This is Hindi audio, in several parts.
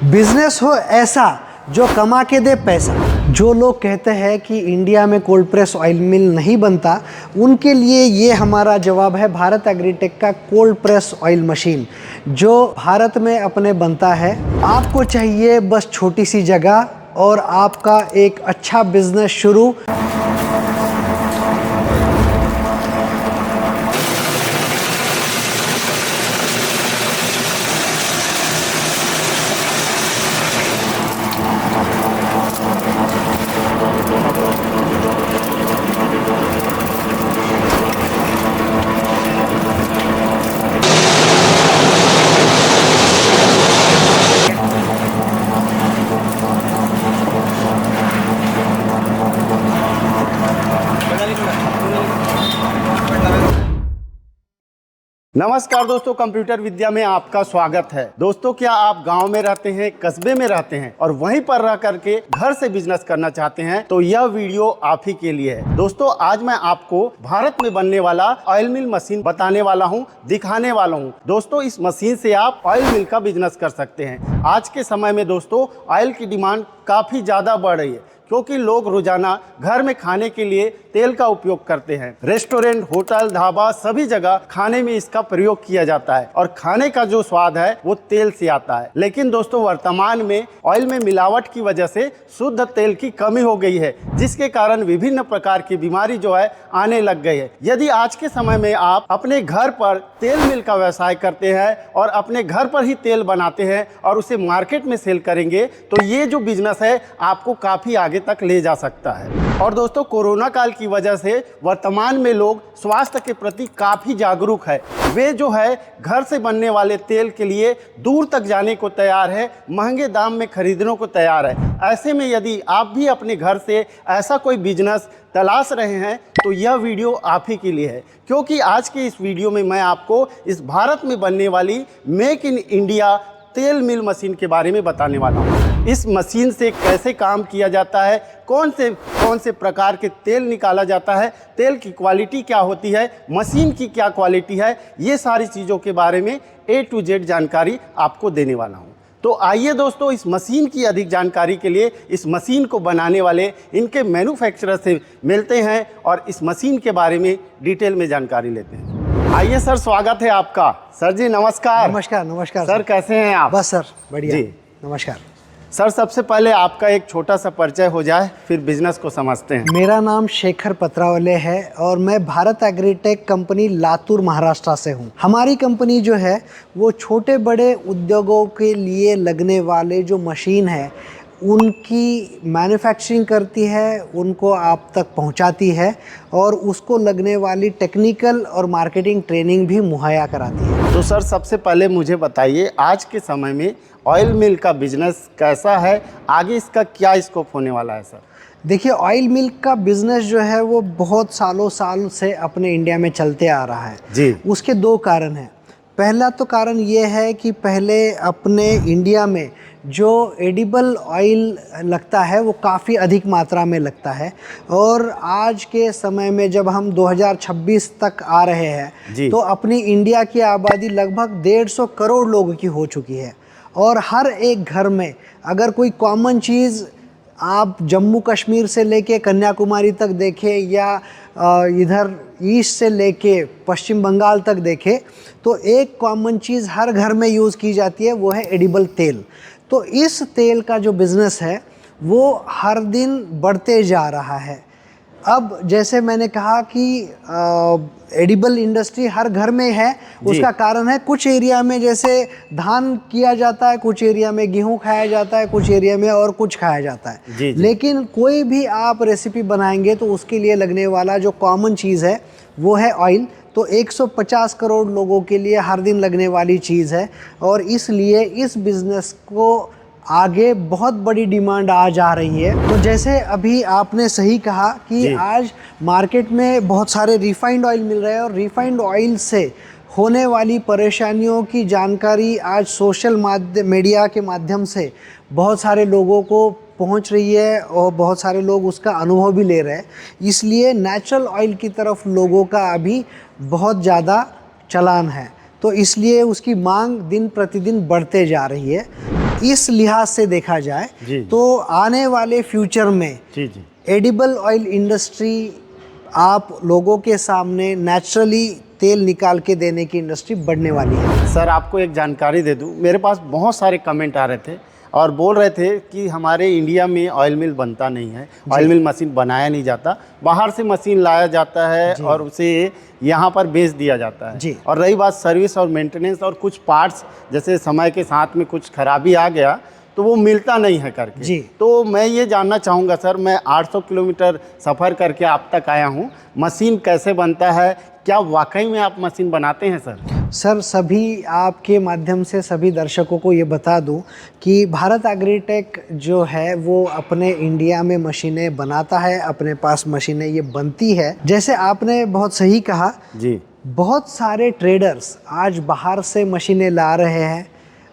बिजनेस हो ऐसा जो कमा के दे पैसा। जो लोग कहते हैं कि इंडिया में कोल्ड प्रेस ऑयल मिल नहीं बनता, उनके लिए ये हमारा जवाब है भारत एग्रीटेक का कोल्ड प्रेस ऑयल मशीन, जो भारत में अपने बनता है। आपको चाहिए बस छोटी सी जगह और आपका एक अच्छा बिजनेस शुरू। नमस्कार दोस्तों, कंप्यूटर विद्या में आपका स्वागत है। दोस्तों, क्या आप गांव में रहते हैं, कस्बे में रहते हैं और वहीं पर रह करके घर से बिजनेस करना चाहते हैं, तो यह वीडियो आप ही के लिए है। दोस्तों, आज मैं आपको भारत में बनने वाला ऑयल मिल मशीन बताने वाला हूं, दिखाने वाला हूं। दोस्तों, इस मशीन से आप ऑयल मिल का बिजनेस कर सकते हैं। आज के समय में दोस्तों ऑयल की डिमांड काफी ज्यादा बढ़ रही है, क्योंकि लोग रोजाना घर में खाने के लिए तेल का उपयोग करते हैं। रेस्टोरेंट, होटल, ढाबा सभी जगह खाने में इसका प्रयोग किया जाता है और खाने का जो स्वाद है वो तेल से आता है। लेकिन दोस्तों, वर्तमान में ऑयल में मिलावट की वजह से शुद्ध तेल की कमी हो गई है, जिसके कारण विभिन्न प्रकार की बीमारी जो है आने लग गई है। यदि आज के समय में आप अपने घर पर तेल मिल का व्यवसाय करते हैं और अपने घर पर ही तेल बनाते हैं और उसे मार्केट में सेल करेंगे, तो ये जो बिजनेस है आपको काफी आगे तक ले जा सकता है। और दोस्तों, कोरोना काल की वजह से वर्तमान में लोग स्वास्थ्य के प्रति काफी जागरूक है। वे जो है घर से बनने वाले तेल के लिए दूर तक जाने को तैयार है, महंगे दाम में खरीदने को तैयार है। ऐसे में यदि आप भी अपने घर से ऐसा कोई बिजनेस तलाश रहे हैं, तो यह वीडियो आप ही के लिए है, क्योंकि आज के इस वीडियो में मैं आपको इस भारत में बनने वाली मेक इन इंडिया तेल मिल मशीन के बारे में बताने वाला हूँ। इस मशीन से कैसे काम किया जाता है, कौन से प्रकार के तेल निकाला जाता है, तेल की क्वालिटी क्या होती है, मशीन की क्या क्वालिटी है, ये सारी चीज़ों के बारे में A to Z जानकारी आपको देने वाला हूँ। तो आइए दोस्तों, इस मशीन की अधिक जानकारी के लिए इस मशीन को बनाने वाले इनके मैन्युफैक्चरर से मिलते हैं और इस मशीन के बारे में डिटेल में जानकारी लेते हैं। आइए सर, स्वागत है आपका। सर जी नमस्कार। नमस्कार। नमस्कार सर, कैसे हैं आप? बस सर, बढ़िया जी। नमस्कार सर, सबसे पहले आपका एक छोटा सा परिचय हो जाए, फिर बिजनेस को समझते हैं। मेरा नाम शेखर पत्रावले है और मैं भारत एग्रीटेक कंपनी लातूर महाराष्ट्र से हूँ। हमारी कंपनी जो है वो छोटे बड़े उद्योगों के लिए लगने वाले जो मशीन है उनकी मैन्युफैक्चरिंग करती है, उनको आप तक पहुंचाती है और उसको लगने वाली टेक्निकल और मार्केटिंग ट्रेनिंग भी मुहैया कराती है। तो सर, सबसे पहले मुझे बताइए, आज के समय में ऑयल मिल का बिजनेस कैसा है, आगे इसका क्या स्कोप होने वाला है सर? देखिए, ऑयल मिल का बिजनेस जो है वो बहुत साल से अपने इंडिया में चलते आ रहा है जी। उसके दो कारण हैं। पहला तो कारण ये है कि पहले अपने इंडिया में जो एडिबल ऑयल लगता है वो काफ़ी अधिक मात्रा में लगता है, और आज के समय में जब हम 2026 तक आ रहे हैं तो अपनी इंडिया की आबादी लगभग 150 करोड़ लोगों की हो चुकी है। और हर एक घर में अगर कोई कॉमन चीज़ आप जम्मू कश्मीर से लेके कन्याकुमारी तक देखें या इधर ईस्ट से लेके पश्चिम बंगाल तक देखें, तो एक कॉमन चीज़ हर घर में यूज़ की जाती है, वो है एडिबल तेल। तो इस तेल का जो बिज़नेस है वो हर दिन बढ़ते जा रहा है। अब जैसे मैंने कहा कि एडिबल इंडस्ट्री हर घर में है, उसका कारण है कुछ एरिया में जैसे धान किया जाता है, कुछ एरिया में गेहूं खाया जाता है, कुछ एरिया में और कुछ खाया जाता है। जी। लेकिन कोई भी आप रेसिपी बनाएंगे तो उसके लिए लगने वाला जो कॉमन चीज़ है वो है ऑयल। तो 150 करोड़ लोगों के लिए हर दिन लगने वाली चीज़ है, और इसलिए इस बिज़नेस को आगे बहुत बड़ी डिमांड आ जा रही है। तो जैसे अभी आपने सही कहा कि आज मार्केट में बहुत सारे रिफाइंड ऑयल मिल रहे हैं, और रिफाइंड ऑयल से होने वाली परेशानियों की जानकारी आज सोशल मीडिया के माध्यम से बहुत सारे लोगों को पहुंच रही है और बहुत सारे लोग उसका अनुभव भी ले रहे हैं। इसलिए नेचुरल ऑयल की तरफ लोगों का अभी बहुत ज़्यादा चलान है, तो इसलिए उसकी मांग दिन प्रतिदिन बढ़ते जा रही है। इस लिहाज से देखा जाए जी। तो आने वाले फ्यूचर में जी जी एडिबल ऑयल इंडस्ट्री आप लोगों के सामने नेचुरली तेल निकाल के देने की इंडस्ट्री बढ़ने वाली है। सर, आपको एक जानकारी दे दूं, मेरे पास बहुत सारे कमेंट आ रहे थे और बोल रहे थे कि हमारे इंडिया में ऑयल मिल बनता नहीं है, ऑयल मिल मशीन बनाया नहीं जाता, बाहर से मशीन लाया जाता है और उसे यहाँ पर बेच दिया जाता है। जी। और रही बात सर्विस और मेंटेनेंस और कुछ पार्ट्स, जैसे समय के साथ में कुछ खराबी आ गया तो वो मिलता नहीं है करके। जी। तो मैं ये जानना चाहूँगा सर, मैं 800 किलोमीटर सफ़र करके आप तक आया हूँ, मशीन कैसे बनता है, क्या वाकई में आप मशीन बनाते हैं सर? सर, सभी आपके माध्यम से सभी दर्शकों को ये बता दूं कि भारत एग्रीटेक जो है वो अपने इंडिया में मशीनें बनाता है, अपने पास मशीनें ये बनती है। जैसे आपने बहुत सही कहा जी। बहुत सारे ट्रेडर्स आज बाहर से मशीनें ला रहे हैं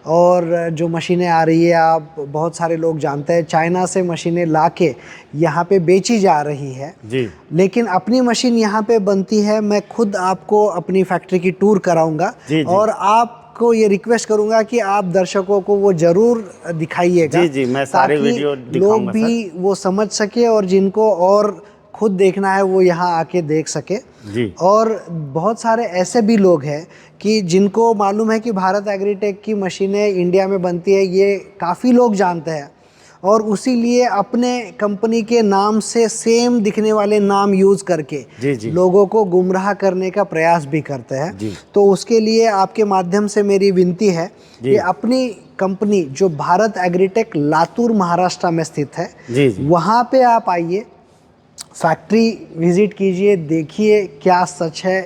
और जो मशीनें आ रही है आप बहुत सारे लोग जानते हैं चाइना से मशीनें लाके यहाँ पे बेची जा रही है। जी। लेकिन अपनी मशीन यहाँ पे बनती है। मैं खुद आपको अपनी फैक्ट्री की टूर कराऊंगा और आपको ये रिक्वेस्ट करूंगा कि आप दर्शकों को वो ज़रूर दिखाइएगा। जी जी, मैं सारे वीडियो दिखाऊंगा लोग भी वो समझ सके और जिनको और खुद देखना है वो यहाँ आके देख सके। जी। और बहुत सारे ऐसे भी लोग हैं कि जिनको मालूम है कि भारत एग्रीटेक की मशीनें इंडिया में बनती है, ये काफ़ी लोग जानते हैं और उसी लिए अपने कंपनी के नाम से सेम दिखने वाले नाम यूज़ करके जी जी लोगों को गुमराह करने का प्रयास भी करते हैं। तो उसके लिए आपके माध्यम से मेरी विनती है कि अपनी कंपनी जो भारत एग्रीटेक लातूर महाराष्ट्र में स्थित है, वहाँ पे आप आइए, फैक्ट्री विजिट कीजिए, देखिए क्या सच है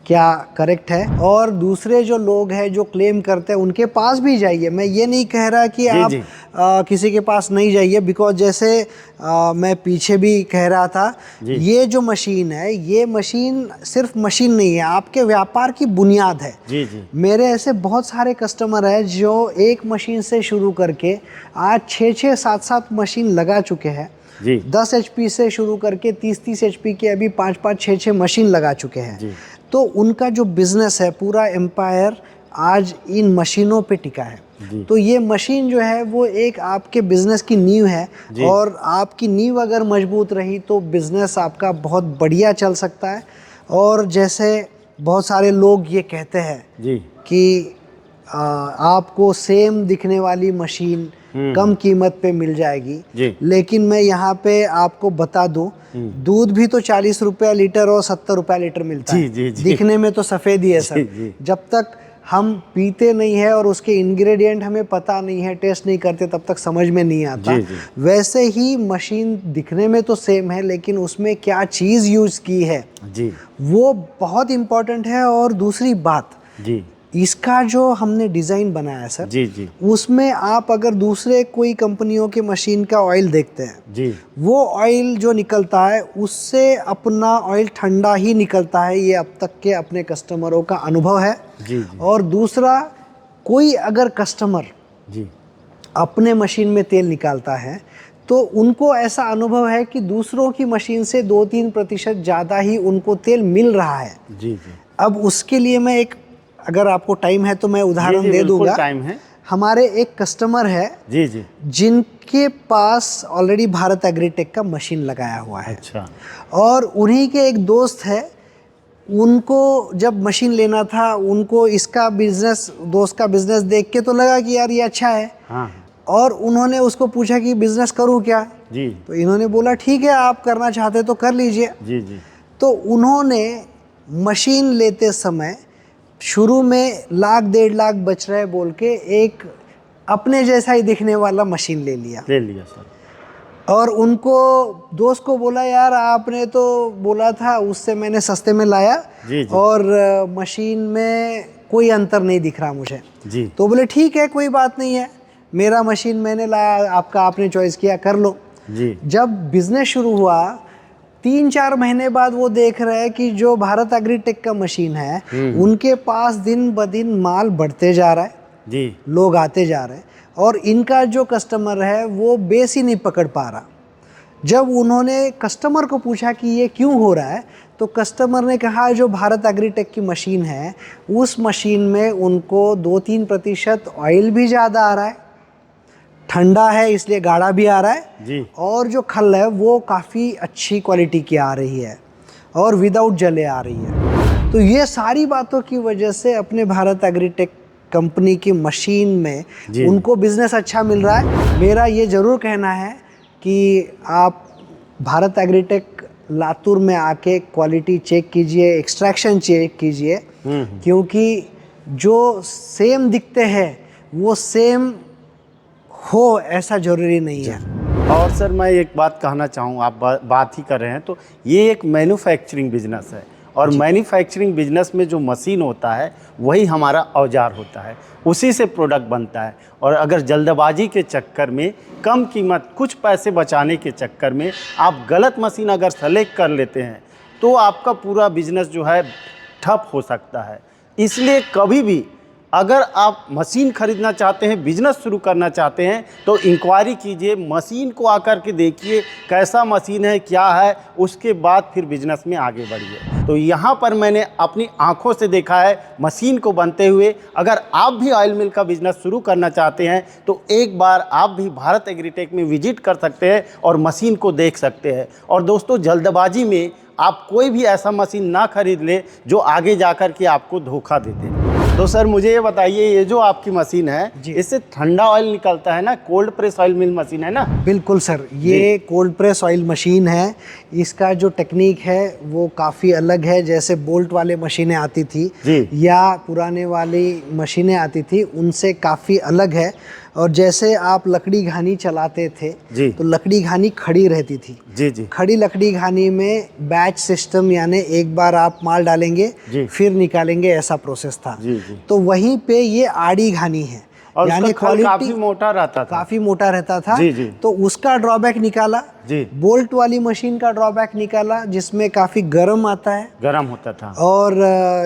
क्या करेक्ट है। और दूसरे जो लोग हैं जो क्लेम करते हैं उनके पास भी जाइए। मैं ये नहीं कह रहा कि आप किसी के पास नहीं जाइए, बिकॉज जैसे मैं पीछे भी कह रहा था, ये जो मशीन है ये मशीन सिर्फ मशीन नहीं है, आपके व्यापार की बुनियाद है। जी जी। मेरे ऐसे बहुत सारे कस्टमर हैं जो एक मशीन से शुरू करके आज 6-6, 7-7 मशीन लगा चुके हैं। 10 HP से शुरू करके 30-30 HP के अभी 5-5, 6-6 मशीन लगा चुके हैं। तो उनका जो बिजनेस है पूरा एम्पायर आज इन मशीनों पे टिका है। तो ये मशीन जो है वो एक आपके बिजनेस की नींव है और आपकी नींव अगर मजबूत रही तो बिजनेस आपका बहुत बढ़िया चल सकता है। और जैसे बहुत सारे लोग ये कहते हैं कि आपको सेम दिखने वाली मशीन कम कीमत पे मिल जाएगी, लेकिन मैं यहाँ पे आपको बता दूं, दूध भी तो 40 रुपया लीटर और 70 रुपया लीटर मिलता है। दिखने में तो सफ़ेद ही है सर। जब तक हम पीते नहीं है और उसके इंग्रेडिएंट हमें पता नहीं है, टेस्ट नहीं करते, तब तक समझ में नहीं आता। वैसे ही मशीन दिखने में तो सेम है, लेकिन उसमें क्या चीज़ यूज़ की है वो बहुत इम्पोर्टेंट है। और दूसरी बात, इसका जो हमने डिज़ाइन बनाया है सर, उसमें आप अगर दूसरे कोई कंपनियों के मशीन का ऑयल देखते हैं, वो ऑयल जो निकलता है उससे अपना ऑयल ठंडा ही निकलता है। ये अब तक के अपने कस्टमरों का अनुभव है। और दूसरा, कोई अगर कस्टमर अपने मशीन में तेल निकालता है तो उनको ऐसा अनुभव है कि दूसरों की मशीन से 2-3% ज़्यादा ही उनको तेल मिल रहा है। अब उसके लिए मैं एक, अगर आपको टाइम है तो मैं उदाहरण दे दूंगा। टाइम है। हमारे एक कस्टमर है जिनके पास ऑलरेडी भारत एग्रीटेक का मशीन लगाया हुआ है। अच्छा। और उन्हीं के एक दोस्त है, उनको जब मशीन लेना था, उनको इसका बिजनेस, दोस्त का बिजनेस देख के तो लगा कि यार ये अच्छा है। और उन्होंने उसको पूछा कि बिजनेस करूं क्या? तो इन्होंने बोला ठीक है, आप करना चाहते तो कर लीजिए। तो उन्होंने मशीन लेते समय शुरू में 1-1.5 लाख बच रहे बोल के एक अपने जैसा ही दिखने वाला मशीन ले लिया सर। और उनको दोस्त को बोला यार आपने तो बोला था, उससे मैंने सस्ते में लाया और मशीन में कोई अंतर नहीं दिख रहा मुझे। तो बोले ठीक है कोई बात नहीं है, मेरा मशीन मैंने लाया, आपका आपने चॉइस किया, कर लो। जब बिजनेस शुरू हुआ 3-4 महीने बाद वो देख रहे हैं कि जो भारत एग्रीटेक का मशीन है उनके पास दिन ब दिन माल बढ़ते जा रहा है, लोग आते जा रहे हैं और इनका जो कस्टमर है वो बेस ही नहीं पकड़ पा रहा। जब उन्होंने कस्टमर को पूछा कि ये क्यों हो रहा है, तो कस्टमर ने कहा जो भारत एग्रीटेक की मशीन है उस मशीन में उनको 2-3% ऑयल भी ज़्यादा आ रहा है ठंडा है इसलिए गाढ़ा भी आ रहा है जी। और जो खल है वो काफ़ी अच्छी क्वालिटी की आ रही है और विदाउट जले आ रही है। तो ये सारी बातों की वजह से अपने भारत एग्रीटेक कंपनी की मशीन में उनको बिजनेस अच्छा मिल रहा है। मेरा ये ज़रूर कहना है कि आप भारत एग्रीटेक लातूर में आके क्वालिटी चेक कीजिए, एक्सट्रैक्शन चेक कीजिए, क्योंकि जो सेम दिखते हैं वो सेम हो ऐसा ज़रूरी नहीं है। और सर मैं एक बात कहना चाहूँ, आप बात ही कर रहे हैं तो ये एक मैन्युफैक्चरिंग बिजनेस है और मैन्युफैक्चरिंग बिजनेस में जो मशीन होता है वही हमारा औजार होता है, उसी से प्रोडक्ट बनता है। और अगर जल्दबाजी के चक्कर में कम कीमत कुछ पैसे बचाने के चक्कर में आप गलत मशीन अगर सेलेक्ट कर लेते हैं तो आपका पूरा बिजनेस जो है ठप हो सकता है। इसलिए कभी भी अगर आप मशीन खरीदना चाहते हैं, बिजनेस शुरू करना चाहते हैं तो इंक्वायरी कीजिए, मशीन को आकर के देखिए कैसा मशीन है, क्या है, उसके बाद फिर बिजनेस में आगे बढ़िए। तो यहाँ पर मैंने अपनी आंखों से देखा है मशीन को बनते हुए। अगर आप भी ऑयल मिल का बिजनेस शुरू करना चाहते हैं तो एक बार आप भी भारत एग्रीटेक में विजिट कर सकते हैं और मशीन को देख सकते हैं। और दोस्तों, जल्दबाजी में आप कोई भी ऐसा मशीन ना खरीद ले जो आगे जाकर के आपको धोखा दे दे। तो सर मुझे ये बताइए, ये जो आपकी मशीन है इससे ठंडा ऑयल निकलता है ना, कोल्ड प्रेस ऑयल मिल मशीन है ना? बिल्कुल सर, ये कोल्ड प्रेस ऑयल मशीन है। इसका जो टेक्निक है वो काफ़ी अलग है। जैसे बोल्ट वाले मशीनें आती थी या पुराने वाली मशीनें आती थी उनसे काफ़ी अलग है। और जैसे आप लकड़ी घानी चलाते थे तो लकड़ी घानी खड़ी रहती थी। जी। खड़ी लकड़ी घानी में बैच सिस्टम, यानी एक बार आप माल डालेंगे फिर निकालेंगे, ऐसा प्रोसेस था। तो वहीं पे ये आड़ी घानी है, यानी क्वालिटी काफी मोटा रहता था, काफी मोटा रहता था। तो उसका ड्रॉबैक निकाला, बोल्ट वाली मशीन का ड्रॉबैक निकाला जिसमें काफी गर्म आता है, गर्म होता था। और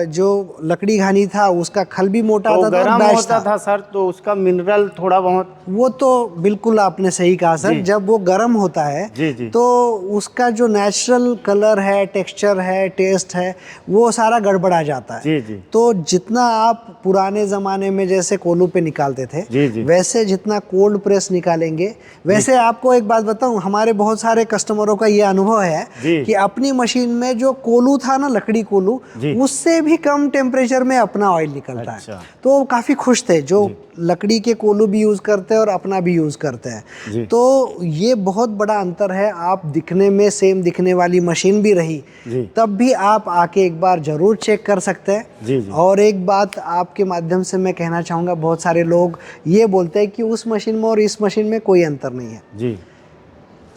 जो लकड़ी घानी था उसका खल भी मोटा तो होता गर्म होता था सर, तो उसका मिनरल थोड़ा बहुत, वो तो बिल्कुल आपने सही कहा सर। जब वो गर्म होता है तो उसका जो नेचुरल कलर है, टेक्सचर है, टेस्ट है, वो सारा गड़बड़ा जाता है। तो जितना आप पुराने जमाने में जैसे कोलू पे निकालते थे वैसे जितना कोल्ड प्रेस निकालेंगे, वैसे आपको एक बात बताऊं, हमारे बहुत सारे कस्टमरों का ये अनुभव है कि अपनी मशीन में जो कोलू था ना, लकड़ी कोलू, उससे भी कम टेम्परेचर में अपना ऑयल निकलता है। तो वो काफी खुश थे जो लकड़ी के कोलू भी यूज करते हैं और अपना भी यूज करते हैं। तो ये बहुत बड़ा अंतर है। आप दिखने में सेम दिखने वाली मशीन भी रही तब भी आप आके एक बार जरूर चेक कर सकते हैं। और एक बात आपके माध्यम से मैं कहना चाहूँगा, बहुत सारे लोग ये बोलते हैं कि उस मशीन में और इस मशीन में कोई अंतर नहीं है।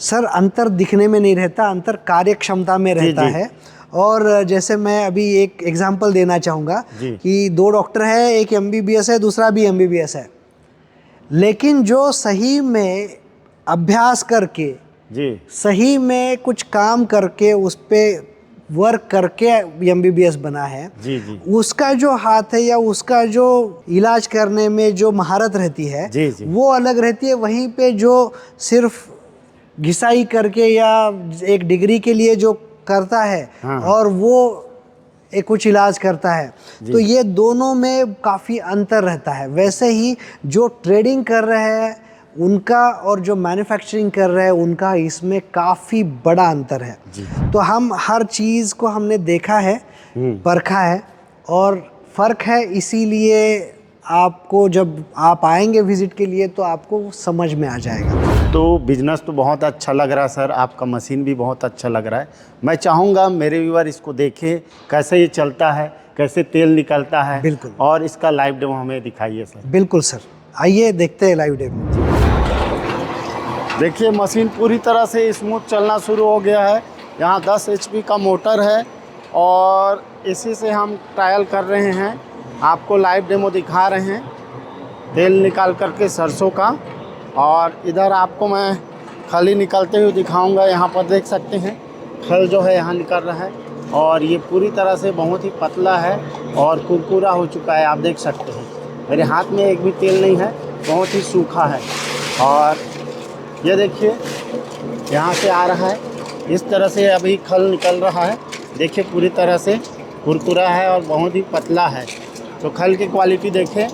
सर, अंतर दिखने में नहीं रहता, अंतर कार्य क्षमता में रहता है। और जैसे मैं अभी एक एग्जांपल देना चाहूँगा कि दो डॉक्टर है, एक MBBS है, दूसरा भी MBBS है, लेकिन जो सही में अभ्यास करके सही में कुछ काम करके उस पे वर्क करके MBBS बना है, उसका जो हाथ है या उसका जो इलाज करने में जो महारत रहती है वो अलग रहती है। वहीं पे जो सिर्फ घिसाई करके या एक डिग्री के लिए जो करता है और वो एक कुछ इलाज करता है, तो ये दोनों में काफ़ी अंतर रहता है। वैसे ही जो ट्रेडिंग कर रहे हैं उनका और जो मैन्युफैक्चरिंग कर रहे हैं उनका इसमें काफ़ी बड़ा अंतर है। तो हम हर चीज़ को हमने देखा है, परखा है और फ़र्क है। इसीलिए आपको जब आप आएंगे विजिट के लिए तो आपको समझ में आ जाएगा। तो बिजनेस तो बहुत अच्छा लग रहा है सर, आपका मशीन भी बहुत अच्छा लग रहा है। मैं चाहूँगा मेरे व्यूअर इसको देखें कैसे ये चलता है, कैसे तेल निकलता है। बिल्कुल। और इसका लाइव डेमो हमें दिखाइए सर। बिल्कुल सर, आइए देखते हैं लाइव डेमो। देखिए मशीन पूरी तरह से स्मूथ चलना शुरू हो गया है। यहाँ 10 HP का मोटर है और इसी से हम ट्रायल कर रहे हैं, आपको लाइव डेमो दिखा रहे हैं तेल निकाल करके सरसों का। और इधर आपको मैं खली निकलते हुए दिखाऊंगा। यहाँ पर देख सकते हैं खल जो है यहाँ निकल रहा है और ये पूरी तरह से बहुत ही पतला है और कुरकुरा हो चुका है। आप देख सकते हैं मेरे हाथ में एक भी तेल नहीं है, बहुत ही सूखा है। और ये देखिए यहाँ से आ रहा है, इस तरह से अभी खल निकल रहा है। देखिए पूरी तरह से कुरकुरा है और बहुत ही पतला है। तो खल की क्वालिटी देखें,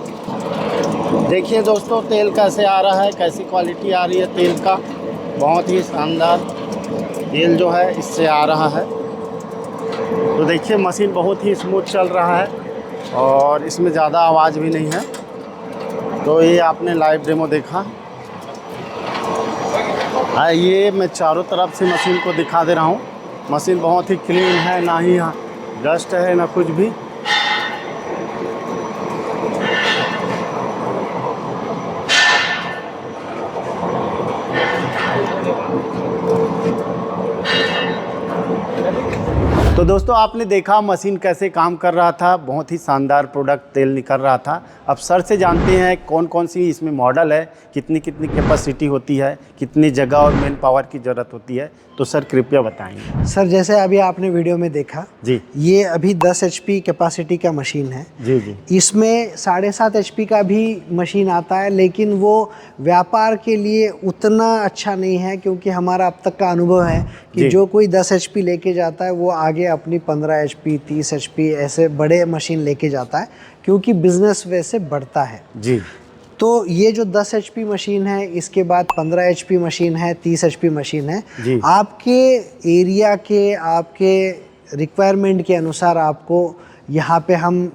देखिए दोस्तों तेल कैसे आ रहा है, कैसी क्वालिटी आ रही है तेल का। बहुत ही शानदार तेल जो है इससे आ रहा है। तो देखिए मशीन बहुत ही स्मूथ चल रहा है और इसमें ज़्यादा आवाज़ भी नहीं है। तो ये आपने लाइव डेमो देखा। ये मैं चारों तरफ से मशीन को दिखा दे रहा हूँ। मशीन बहुत ही क्लीन है, ना ही डस्ट है ना कुछ भी। तो दोस्तों आपने देखा मशीन कैसे काम कर रहा था। बहुत ही शानदार प्रोडक्ट तेल निकल रहा था। अब सर से जानते हैं कौन कौन सी इसमें मॉडल है, कितनी कितनी कैपेसिटी होती है, कितनी जगह और मैन पावर की ज़रूरत होती है। तो सर कृपया बताएंगे। सर जैसे अभी आपने वीडियो में देखा जी, ये अभी 10 HP कैपेसिटी का मशीन है। जी जी। इसमें 7.5 HP का भी मशीन आता है, लेकिन वो व्यापार के लिए उतना अच्छा नहीं है, क्योंकि हमारा अब तक का अनुभव है कि जो कोई 10 HP लेके जाता है वो आगे अपनी 15 HP 30 HP ऐसे बड़े मशीन लेके जाता है, क्योंकि बिजनेस वैसे बढ़ता है। जी। तो ये जो 10 HP मशीन है, इसके बाद 15 HP मशीन है, 30 HP मशीन है। जी। आपके एरिया के, आपके रिक्वायरमेंट के अनुसार आपको यहाँ पे हम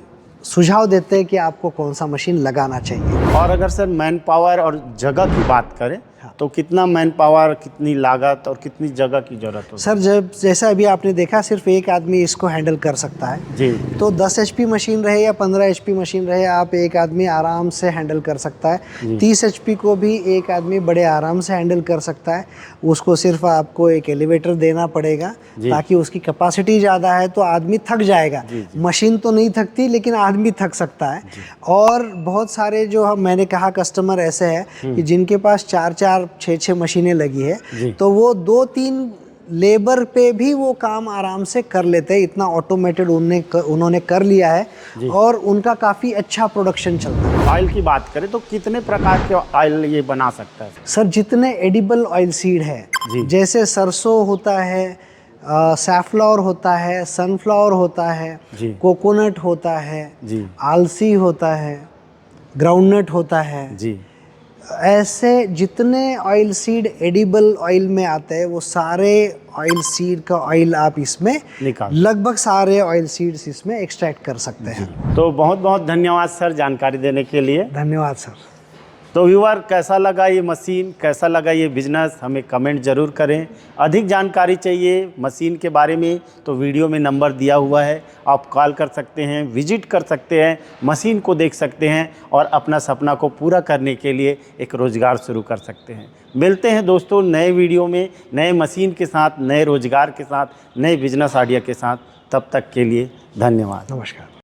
सुझाव देते हैं कि आपको कौन सा मशीन लगाना चाहिए। और अगर सर मैन पावर और जगह की बात करें तो कितना मैन पावर, कितनी लागत और कितनी जगह की ज़रूरत होती है? सर जब जैसा अभी आपने देखा सिर्फ एक आदमी इसको हैंडल कर सकता है। जी। तो 10 HP मशीन रहे या 15 HP मशीन रहे, आप एक आदमी आराम से हैंडल कर सकता है। 30 HP को भी एक आदमी बड़े आराम से हैंडल कर सकता है। उसको सिर्फ आपको एक एलिवेटर देना पड़ेगा, ताकि उसकी कैपेसिटी ज़्यादा है तो आदमी थक जाएगा। मशीन तो नहीं थकती, लेकिन आदमी थक सकता है। और बहुत सारे जो मैंने कहा कस्टमर ऐसे हैं कि जिनके पास 4-4 6-6 मशीनें लगी है, तो वो 2-3 लेबर पे भी वो काम आराम से कर लेते हैं। इतना ऑटोमेटेड उन्होंने कर लिया है और उनका काफ़ी अच्छा प्रोडक्शन चलता है। ऑयल की बात करें तो कितने प्रकार के ऑयल ये बना सकता है? सर जितने एडिबल ऑयल सीड है, जैसे सरसों होता है, सैफलॉवर होता है, सनफ्लावर होता है, कोकोनट होता है, आलसी होता है, ग्राउंडनट होता है जी, ऐसे जितने ऑयल सीड एडिबल ऑयल में आते हैं वो सारे ऑयल सीड का ऑयल आप इसमें लगभग सारे ऑयल सीड्स इसमें एक्सट्रैक्ट कर सकते हैं। तो बहुत बहुत धन्यवाद सर जानकारी देने के लिए। धन्यवाद सर। तो व्यूअर कैसा लगा ये मशीन, कैसा लगा ये बिजनेस, हमें कमेंट ज़रूर करें। अधिक जानकारी चाहिए मशीन के बारे में तो वीडियो में नंबर दिया हुआ है, आप कॉल कर सकते हैं, विजिट कर सकते हैं, मशीन को देख सकते हैं और अपना सपना को पूरा करने के लिए एक रोज़गार शुरू कर सकते हैं। मिलते हैं दोस्तों नए वीडियो में, नए मशीन के साथ, नए रोज़गार के साथ, नए बिजनेस आइडिया के साथ। तब तक के लिए धन्यवाद। नमस्कार।